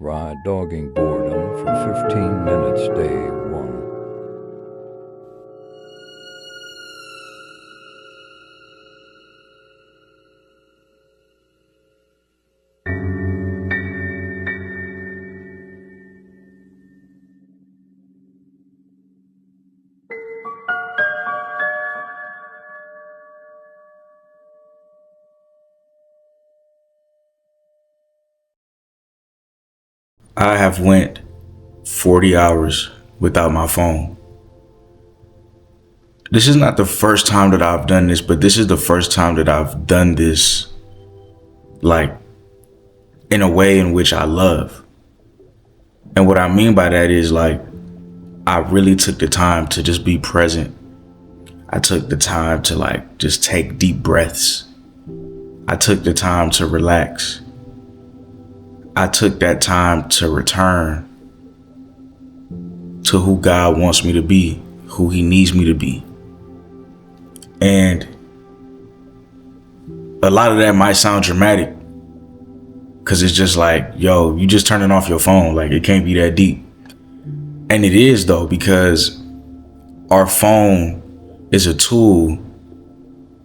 Ride dogging boredom for 15 minutes day 1. I have went 40 hours without my phone. This is not the first time that I've done this, but this is the first time that I've done this, like, in a way in which I love. And what I mean by that is, like, I really took the time to just be present. I took the time to, like, just take deep breaths. I took the time to relax. I took that time to return to who God wants me to be, who He needs me to be. And a lot of that might sound dramatic because it's just like, yo, you just turning off your phone. Like, it can't be that deep. And it is, though, because our phone is a tool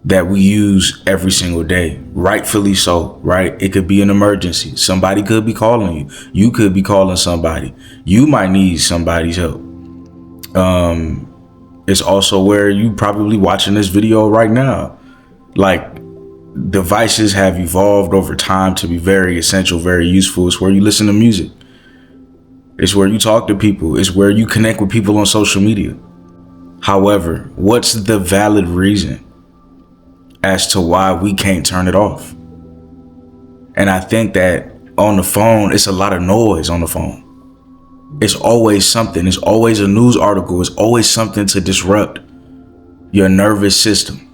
that we use every single day, rightfully so, right? It could be an emergency. Somebody could be calling you. You could be calling somebody. You might need somebody's help. It's also where you probably watching this video right now. Like, devices have evolved over time to be very essential, very useful. It's where you listen to music. It's where you talk to people. It's where you connect with people on social media. However, what's the valid reason as to why we can't turn it off? And I think that on the phone, it's a lot of noise on the phone. It's always something. It's always a news article. It's always something to disrupt your nervous system.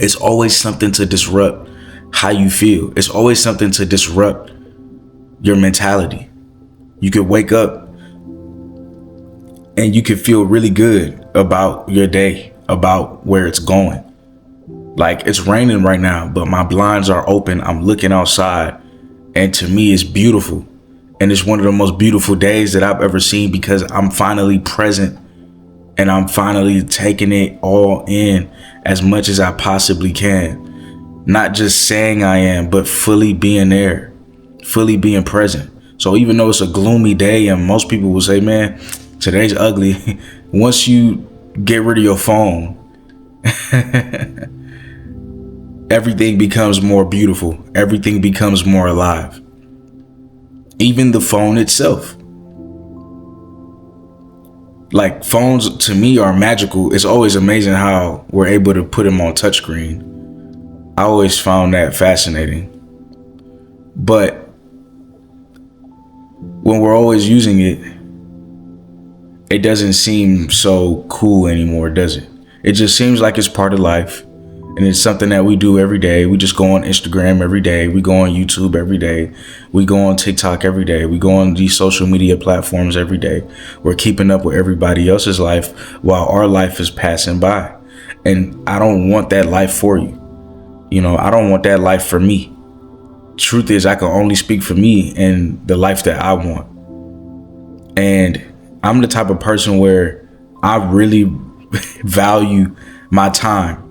It's always something to disrupt how you feel. It's always something to disrupt your mentality. You could wake up and you could feel really good about your day, about where it's going. Like, it's raining right now, but my blinds are open. I'm looking outside, and to me, it's beautiful. And it's one of the most beautiful days that I've ever seen because I'm finally present and I'm finally taking it all in as much as I possibly can. Not just saying I am, but fully being there, fully being present. So even though it's a gloomy day and most people will say, man, today's ugly, once you get rid of your phone, everything becomes more beautiful. Everything becomes more alive. Even the phone itself. Like, phones to me are magical. It's always amazing how we're able to put them on touchscreen. I always found that fascinating. But when we're always using it, it doesn't seem so cool anymore, does it? It just seems like it's part of life. And it's something that we do every day. We just go on Instagram every day. We go on YouTube every day. We go on TikTok every day. We go on these social media platforms every day. We're keeping up with everybody else's life while our life is passing by. And I don't want that life for you. You know, I don't want that life for me. Truth is, I can only speak for me and the life that I want. And I'm the type of person where I really value my time,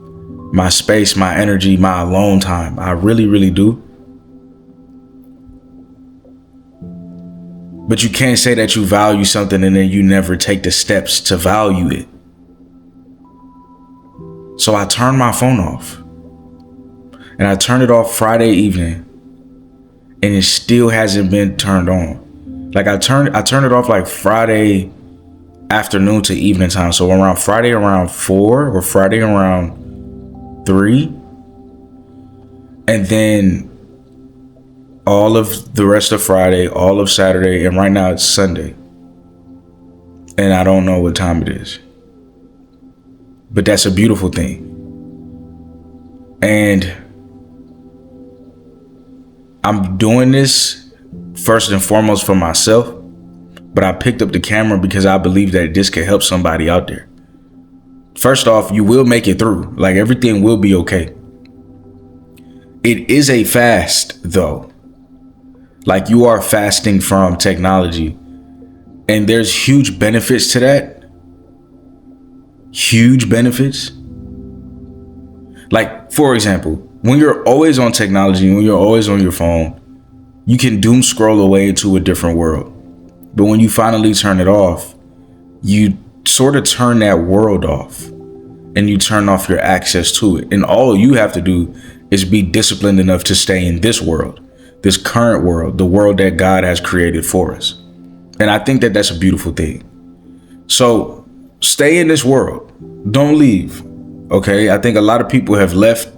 my space, my energy, my alone time. I really, really do. But you can't say that you value something and then you never take the steps to value it. So I turned my phone off. And I turned it off Friday evening. And it still hasn't been turned on. Like, I turned it off like Friday afternoon to evening time. So around Friday around 4 or Friday around 3, and then all of the rest of Friday, all of Saturday, and right now it's Sunday, and I don't know what time it is, but that's a beautiful thing. And I'm doing this first and foremost for myself, but I picked up the camera because I believe that this could help somebody out there. First off, you will make it through. Like, everything will be okay. It is a fast, though. Like, you are fasting from technology. And there's huge benefits to that. Huge benefits. Like, for example, when you're always on technology, when you're always on your phone, you can doom scroll away into a different world. But when you finally turn it off, you sort of turn that world off and you turn off your access to it. And all you have to do is be disciplined enough to stay in this world, this current world, the world that God has created for us. And I think that that's a beautiful thing. So stay in this world. Don't leave. Okay. I think a lot of people have left.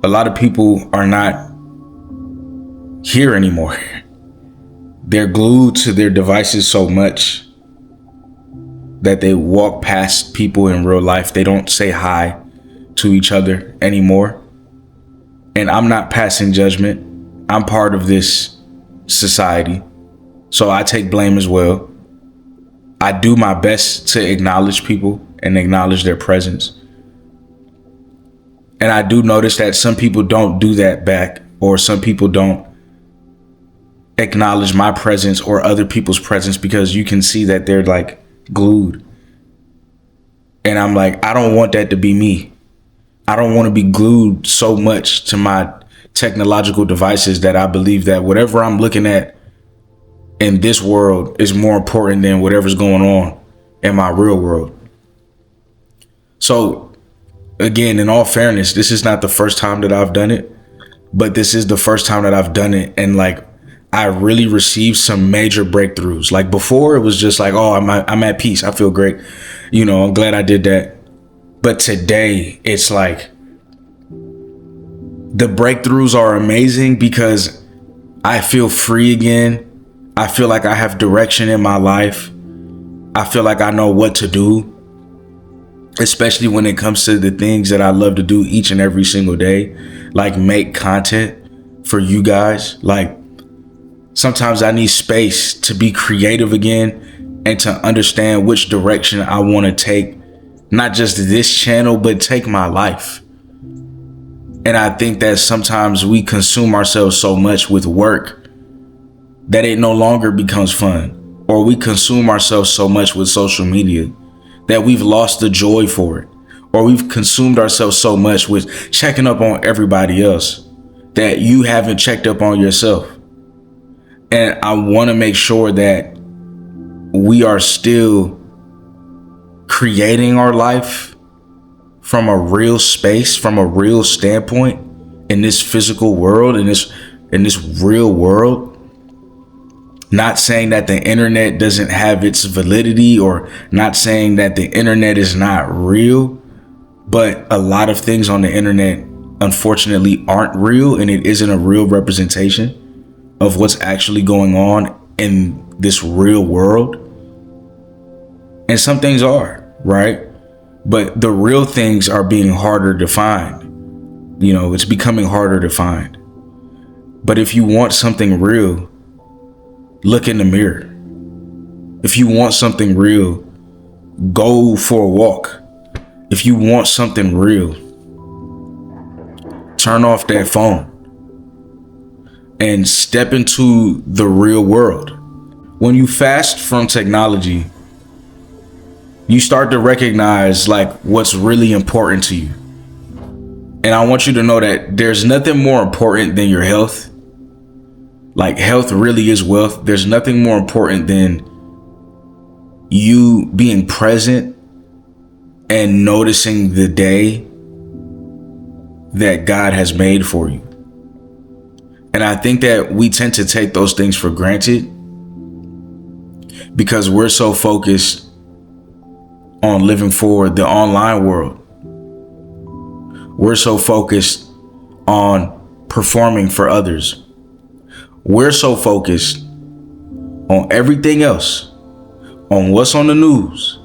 A lot of people are not here anymore. They're glued to their devices so much that they walk past people in real life. They don't say hi to each other anymore. And I'm not passing judgment. I'm part of this society, so I take blame as well. I do my best to acknowledge people and acknowledge their presence. And I do notice that some people don't do that back, or some people don't acknowledge my presence or other people's presence, because you can see that they're like glued. And I'm like, I don't want that to be me. I don't want to be glued so much to my technological devices that I believe that whatever I'm looking at in this world is more important than whatever's going on in my real world. So again, in all fairness, this is not the first time that I've done it, but this is the first time that I've done it. And like, I really received some major breakthroughs. Like, before, it was just like, oh, I'm at peace. I feel great. You know, I'm glad I did that. But today it's like the breakthroughs are amazing because I feel free again. I feel like I have direction in my life. I feel like I know what to do, especially when it comes to the things that I love to do each and every single day, like make content for you guys. Like, sometimes I need space to be creative again and to understand which direction I want to take, not just this channel, but take my life. And I think that sometimes we consume ourselves so much with work that it no longer becomes fun, or we consume ourselves so much with social media that we've lost the joy for it, or we've consumed ourselves so much with checking up on everybody else that you haven't checked up on yourself. And I want to make sure that we are still creating our life from a real space, from a real standpoint in this physical world, in this real world. Not saying that the internet doesn't have its validity, or not saying that the internet is not real, but a lot of things on the internet, unfortunately, aren't real, and it isn't a real representation of what's actually going on in this real world. And some things are, right? But the real things are being harder to find. You know, it's becoming harder to find. But if you want something real, look in the mirror. If you want something real, go for a walk. If you want something real, turn off that phone and step into the real world. When you fast from technology, you start to recognize like what's really important to you. And I want you to know that there's nothing more important than your health. Like, health really is wealth. There's nothing more important than you being present and noticing the day that God has made for you. And I think that we tend to take those things for granted because we're so focused on living for the online world. We're so focused on performing for others. We're so focused on everything else, on what's on the news.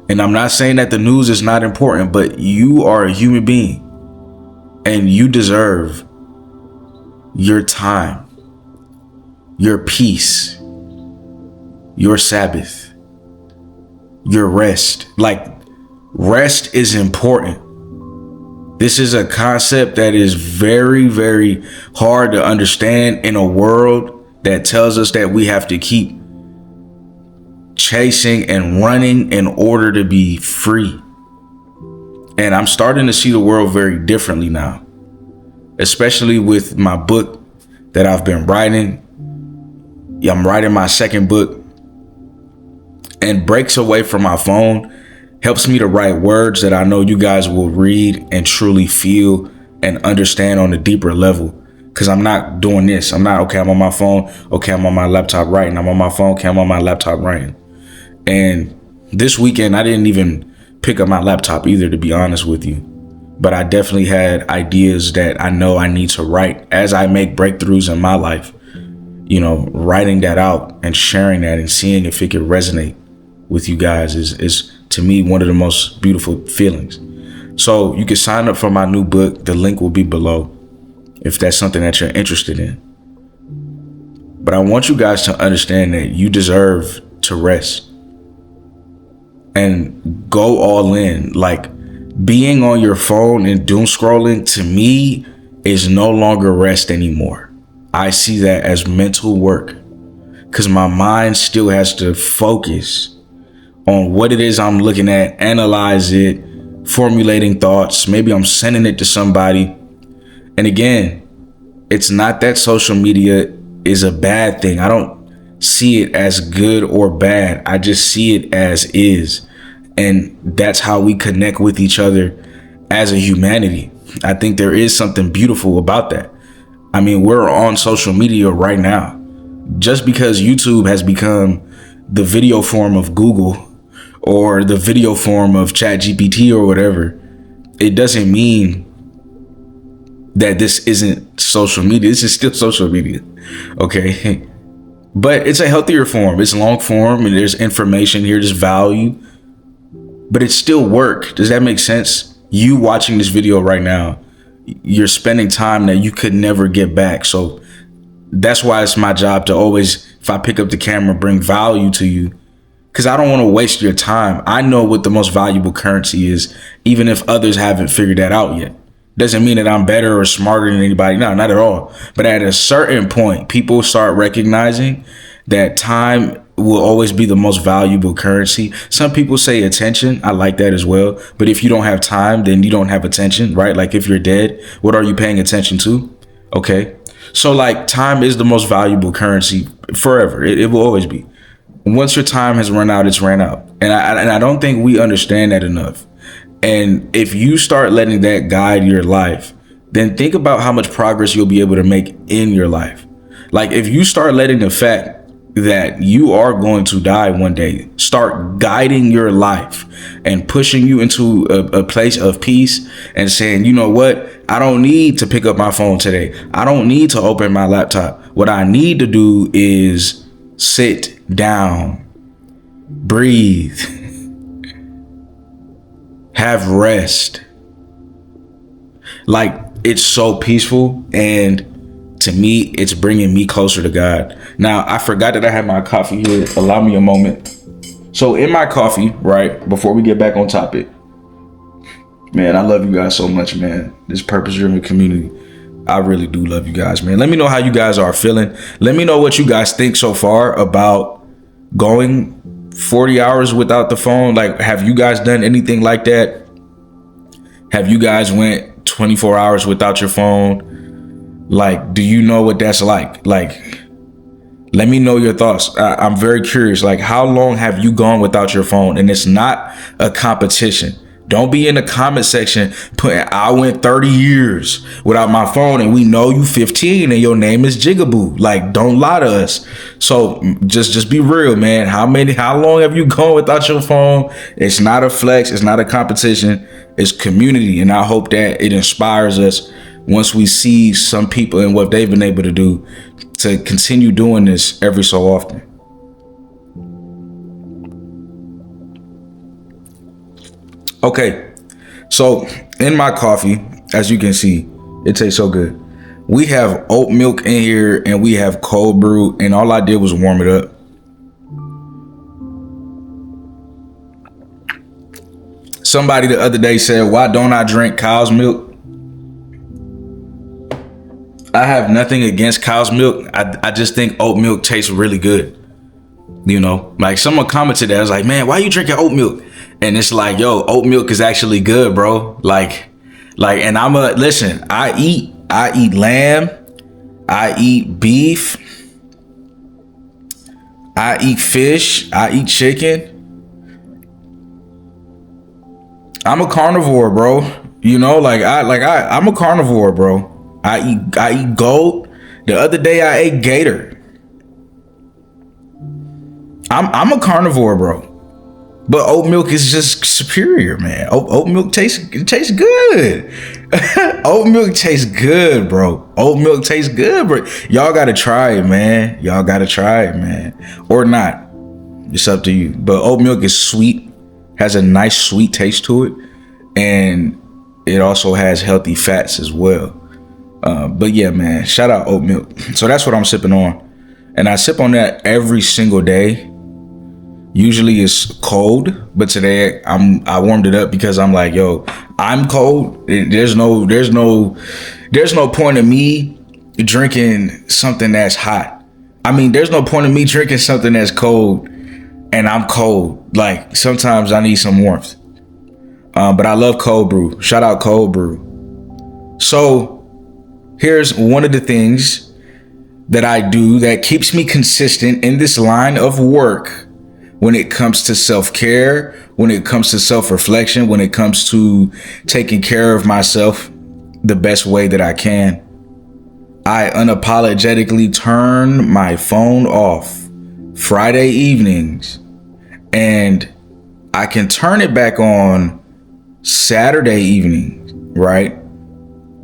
And I'm not saying that the news is not important, but you are a human being and you deserve your time, your peace, your Sabbath, your rest. Like, rest is important. This is a concept that is very, very hard to understand in a world that tells us that we have to keep chasing and running in order to be free. And I'm starting to see the world very differently now, especially with my book that I've been writing. I'm writing my second book, and breaks away from my phone helps me to write words that I know you guys will read and truly feel and understand on a deeper level. Because I'm not doing this. I'm not, okay, I'm on my phone. Okay, I'm on my laptop writing. I'm on my phone. Okay, I'm on my laptop writing. And this weekend, I didn't even pick up my laptop either, to be honest with you. But I definitely had ideas that I know I need to write as I make breakthroughs in my life. You know, writing that out and sharing that and seeing if it could resonate with you guys is to me one of the most beautiful feelings. So you can sign up for my new book. The link will be below if that's something that you're interested in. But I want you guys to understand that you deserve to rest and go all in. Like, being on your phone and doom scrolling to me is no longer rest anymore. I see that as mental work, because my mind still has to focus on what it is I'm looking at, analyze it, formulating thoughts. Maybe I'm sending it to somebody. And again, it's not that social media is a bad thing. I don't see it as good or bad. I just see it as is. And that's how we connect with each other as a humanity. I think there is something beautiful about that. I mean, we're on social media right now. Just because YouTube has become the video form of Google or the video form of ChatGPT or whatever, it doesn't mean that this isn't social media. This is still social media. Okay. But it's a healthier form. It's long form and there's information here, there's value, but it's still work. Does that make sense? You watching this video right now, you're spending time that you could never get back. So that's why it's my job to always, if I pick up the camera, bring value to you, because I don't want to waste your time. I know what the most valuable currency is, even if others haven't figured that out yet. Doesn't mean that I'm better or smarter than anybody. No, not at all. But at a certain point, people start recognizing that time will always be the most valuable currency. Some people say attention. I like that as well. But if you don't have time, then you don't have attention, right? Like if you're dead, what are you paying attention to? Okay. So like time is the most valuable currency forever. It will always be. Once your time has run out, it's ran out. And I don't think we understand that enough. And if you start letting that guide your life, then think about how much progress you'll be able to make in your life. Like if you start letting the fact that you are going to die one day start guiding your life and pushing you into a place of peace and saying, you know what? I don't need to pick up my phone today. I don't need to open my laptop. What I need to do is sit down, breathe, have rest. Like, it's so peaceful, and to me, it's bringing me closer to God. Now, I forgot that I had my coffee here. Allow me a moment. So in my coffee, right, before we get back on topic, man, I love you guys so much, man. This purpose-driven community, I really do love you guys, man. Let me know how you guys are feeling. Let me know what you guys think so far about going 40 hours without the phone. Like, have you guys done anything like that? Have you guys went 24 hours without your phone? Like, do you know what that's like? Like, let me know your thoughts. I'm very curious. Like, how long have you gone without your phone? And it's not a competition. Don't be in the comment section putting, I went 30 years without my phone and we know you 15 and your name is Jigaboo. Like, don't lie to us. So just be real, man. How long have you gone without your phone? It's not a flex. It's not a competition. It's community. And I hope that it inspires us once we see some people and what they've been able to do to continue doing this every so often. Okay, so in my coffee, as you can see, it tastes so good. We have oat milk in here and we have cold brew, and all I did was warm it up. Somebody the other day said, why don't I drink cow's milk? I have nothing against cow's milk. I just think oat milk tastes really good. You know, like someone commented that, I was like, man, why you drinking oat milk? And it's like, yo, oat milk is actually good, bro. And listen, I eat lamb, I eat beef, I eat fish, I eat chicken. I'm a carnivore, bro. You know, I'm a carnivore, bro. I eat goat. The other day I ate gator. I'm a carnivore, bro. But oat milk is just superior, man. Oat milk tastes good. Oat milk tastes good, bro. Oat milk tastes good, bro. Y'all gotta try it, man. Y'all gotta try it, man. Or not. It's up to you. But oat milk is sweet, has a nice sweet taste to it, and it also has healthy fats as well. But yeah, man, shout out oat milk. So that's what I'm sipping on. And I sip on that every single day. Usually it's cold, but today I warmed it up because I'm like, yo, I'm cold. There's no point in me drinking something that's hot. I mean, there's no point in me drinking something that's cold and I'm cold. Like sometimes I need some warmth. But I love cold brew. Shout out cold brew. So here's one of the things that I do that keeps me consistent in this line of work. When it comes to self-care, when it comes to self-reflection, when it comes to taking care of myself the best way that I can, I unapologetically turn my phone off Friday evenings, and I can turn it back on Saturday evening, right?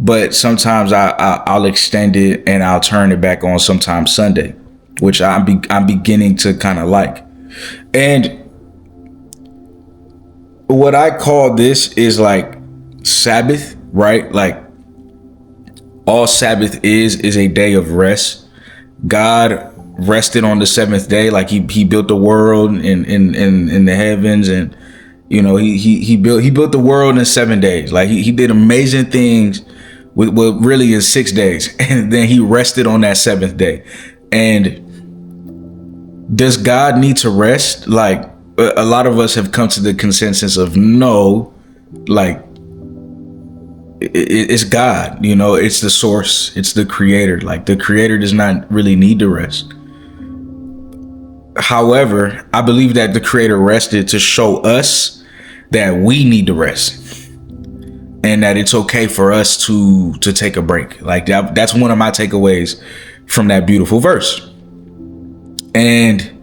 But sometimes I'll extend it and I'll turn it back on sometime Sunday, which I'm beginning to kind of like. And what I call this is like Sabbath, right? Like all Sabbath is a day of rest. God rested on the seventh day, like he built the world in the heavens, and you know he built the world in 7 days. Like he did amazing things with really in 6 days, and then he rested on that seventh day. And does God need to rest? Like a lot of us have come to the consensus of no, like it's God, you know, it's the source, it's the creator. Like the creator does not really need to rest. However, I believe that the creator rested to show us that we need to rest and that it's okay for us to take a break. Like that's one of my takeaways from that beautiful verse. And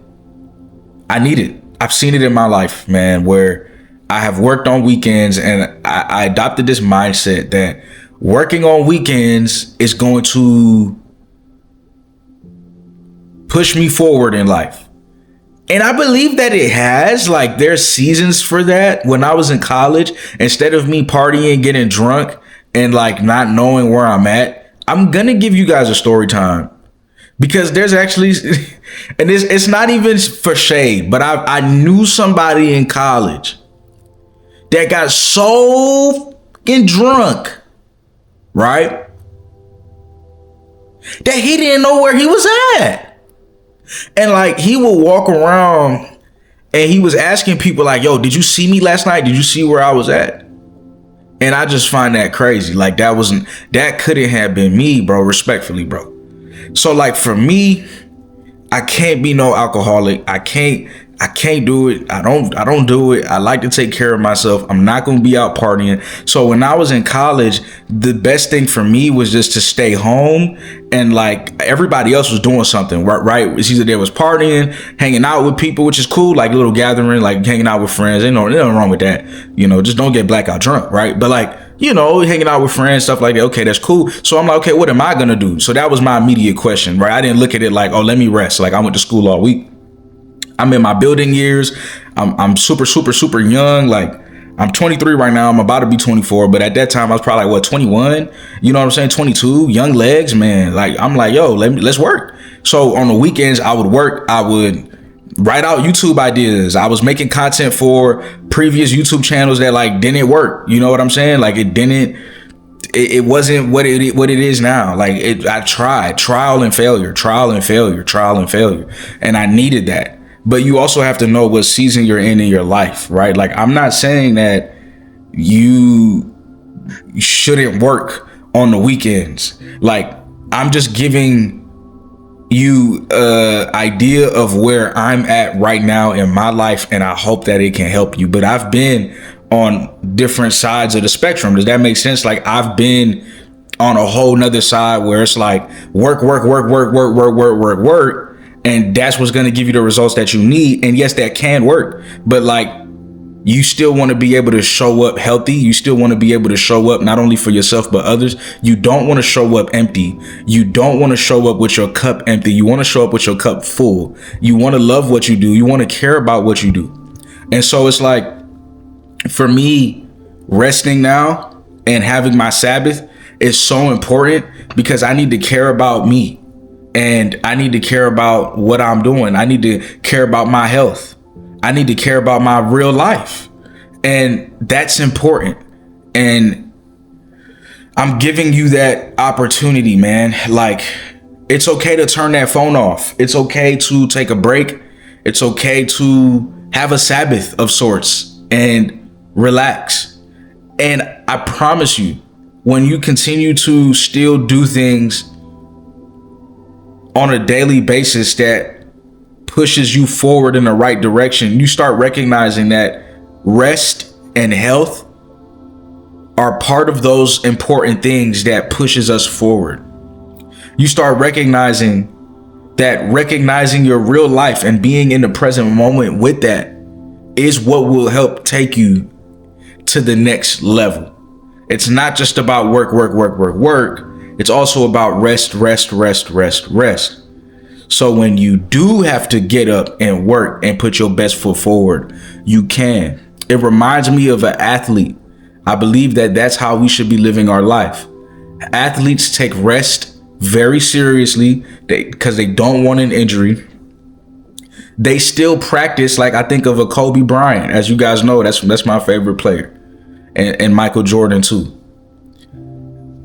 I need it. I've seen it in my life, man, where I have worked on weekends, and I adopted this mindset that working on weekends is going to push me forward in life. And I believe that it has. Like there's seasons for that. When I was in college, instead of me partying, getting drunk, and like not knowing where I'm at, I'm gonna give you guys a story time. Because there's actually, and it's not even for shade, but I knew somebody in college that got so fucking drunk, right? That he didn't know where he was at. And like he would walk around and he was asking people like, yo, did you see me last night? Did you see where I was at? And I just find that crazy. Like that couldn't have been me, bro, respectfully, bro. So like for me, I can't be no alcoholic. I can't do it. I don't do it. I like to take care of myself. I'm not going to be out partying. So when I was in college, the best thing for me was just to stay home, and like everybody else was doing something, right? It's either they was partying, hanging out with people, which is cool, like a little gathering, like hanging out with friends. Ain't nothing wrong with that. You know, just don't get blackout drunk, right? But like, you know, hanging out with friends, stuff like that. Okay, that's cool. So I'm like, okay, what am I going to do? So that was my immediate question, right? I didn't look at it like, oh, let me rest. Like I went to school all week. I'm in my building years. I'm super, super, super young. Like I'm 23 right now. I'm about to be 24. But at that time, I was probably like, what, 21? You know what I'm saying? 22, young legs, man. Like I'm like, yo, let's work. So on the weekends, I would work. I would write out YouTube ideas. I was making content for previous YouTube channels that like didn't work. You know what I'm saying? Like it didn't it wasn't what it is now. Like I tried trial and failure, trial and failure, trial and failure, and I needed that. But you also have to know what season you're in your life, right? Like I'm not saying that you shouldn't work on the weekends. Like I'm just giving you idea of where I'm at right now in my life, and I hope that it can help you. But I've been on different sides of the spectrum. Does that make sense? Like I've been on a whole nother side where it's like work, and that's what's going to give you the results that you need. And yes, that can work, but like you still want to be able to show up healthy. You still want to be able to show up not only for yourself, but others. You don't want to show up empty. You don't want to show up with your cup empty. You want to show up with your cup full. You want to love what you do. You want to care about what you do. And so it's like, for me, resting now and having my Sabbath is so important because I need to care about me, and I need to care about what I'm doing. I need to care about my health. I need to care about my real life, and that's important. And I'm giving you that opportunity, man. Like, it's okay to turn that phone off. It's okay to take a break. It's okay to have a Sabbath of sorts and relax. And I promise you, when you continue to still do things on a daily basis that pushes you forward in the right direction, you start recognizing that rest and health are part of those important things that pushes us forward. You start recognizing that recognizing your real life and being in the present moment with that is what will help take you to the next level. It's not just about work. It's also about rest. So when you do have to get up and work and put your best foot forward, you can. It reminds me of an athlete. I believe that that's how we should be living our life. Athletes take rest very seriously because they don't want an injury. They still practice. Like I think of a Kobe Bryant. As you guys know, that's my favorite player. And Michael Jordan too.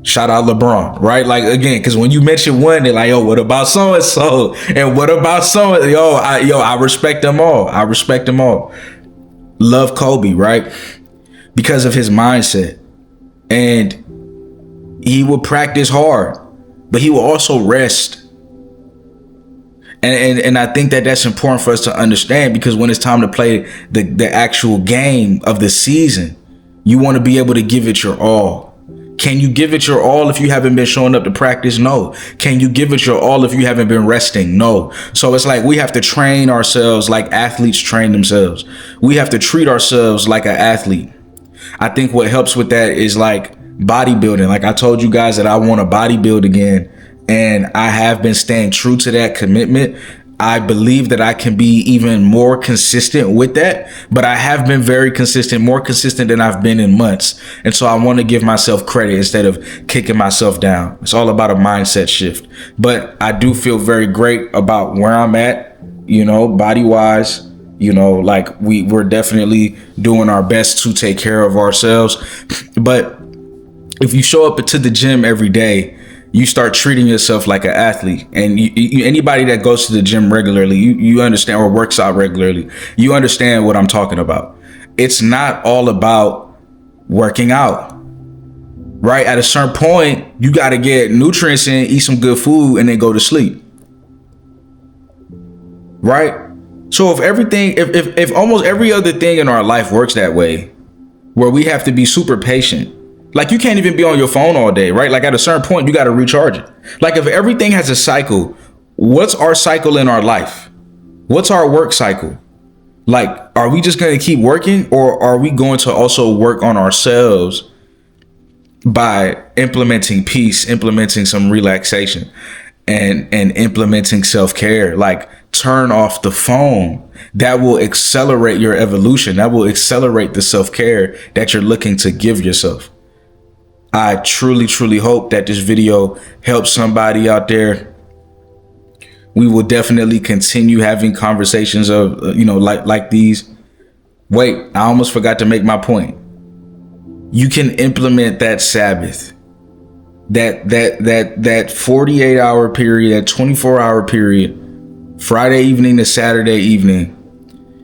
Shout out LeBron, right? Like again, because when you mention one, they're like, "Yo, what about so and so? And what about so? I respect them all. I respect them all. Love Kobe, right? Because of his mindset, and he will practice hard, but he will also rest. And I think that that's important for us to understand, because when it's time to play the actual game of the season, you want to be able to give it your all. Can you give it your all if you haven't been showing up to practice? No. Can you give it your all if you haven't been resting? No. So it's like we have to train ourselves like athletes train themselves. We have to treat ourselves like an athlete. I think what helps with that is like bodybuilding. Like I told you guys that I want to bodybuild again, and I have been staying true to that commitment. I believe that I can be even more consistent with that, but I have been very consistent, more consistent than I've been in months. And so I want to give myself credit instead of kicking myself down. It's all about a mindset shift. But I do feel very great about where I'm at, body wise. Like we're definitely doing our best to take care of ourselves. But if you show up to the gym every day, you start treating yourself like an athlete. And anybody that goes to the gym regularly, you understand, or works out regularly, you understand what I'm talking about. It's not all about working out, right? At a certain point, you got to get nutrients in, eat some good food, and then go to sleep, right? So if almost every other thing in our life works that way, where we have to be super patient. Like you can't even be on your phone all day, right? Like at a certain point, you got to recharge it. Like if everything has a cycle, what's our cycle in our life? What's our work cycle? Like, are we just going to keep working, or are we going to also work on ourselves by implementing peace, implementing some relaxation, and implementing self-care? Like turn off the phone. That will accelerate your evolution. That will accelerate the self-care that you're looking to give yourself. I truly, truly hope that this video helps somebody out there. We will definitely continue having conversations of, like these. Wait, I almost forgot to make my point. You can implement that Sabbath. that 48-hour period, that 24-hour period, Friday evening to Saturday evening,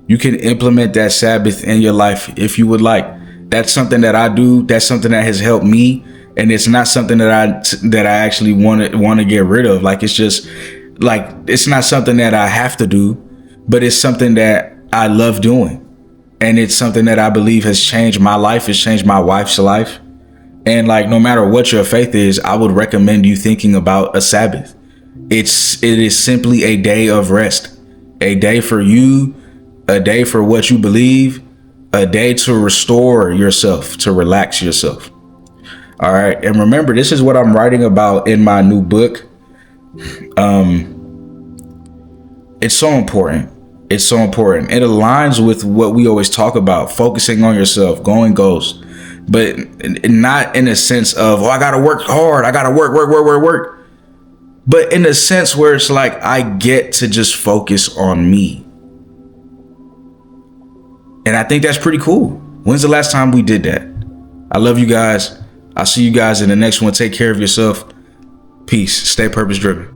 you can implement that Sabbath in your life if you would like. That's something that I do. That's something that has helped me, and it's not something that I actually want to get rid of. Like, it's just like, it's not something that I have to do, but it's something that I love doing, and it's something that I believe has changed my life, has changed my wife's life. And like, no matter what your faith is, I would recommend you thinking about a Sabbath. It is simply a day of rest, a day for you, a day for what you believe, a day to restore yourself, to relax yourself. All right. And remember, this is what I'm writing about in my new book. It's so important. It's so important. It aligns with what we always talk about, focusing on yourself, going ghost. But not in a sense of, oh, I got to work hard. I got to work. But in a sense where it's like, I get to just focus on me. And I think that's pretty cool. When's the last time we did that? I love you guys. I'll see you guys in the next one. Take care of yourself. Peace. Stay purpose driven.